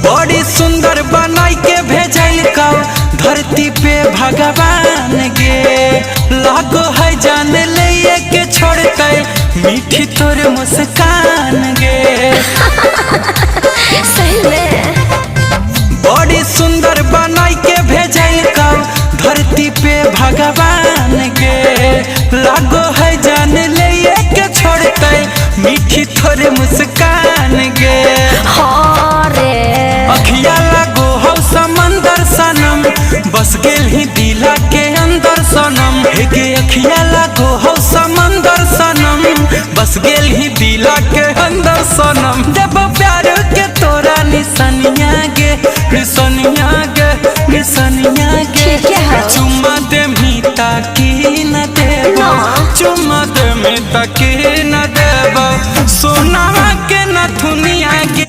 बड़ी सुंदर बनाई के भेजल का धरती पे भगवान गे। लागो है जान ले के छोड़ते मीठी तोर मुस्कान गे। सही में बड़ी सुंदर बनाई के भेजल का धरती पे भगवान गे। लागो है जान ले के छोड़ते मीठी तोर मुस्कान गे। अखिया लागो हो समंदर सनम बस गेल ही दिला के अंदर सनम। हे अखिया लागो हो समंदर सनम बस गेल ही दिला के अंदर सनम। देव प्यार के तोरा निसनिया गे निसनिया गे निसनिया गे। चुम्मा दे मीता की न देबो चुम्मा दे मीता की न देबो सोना के न थुनिया गे।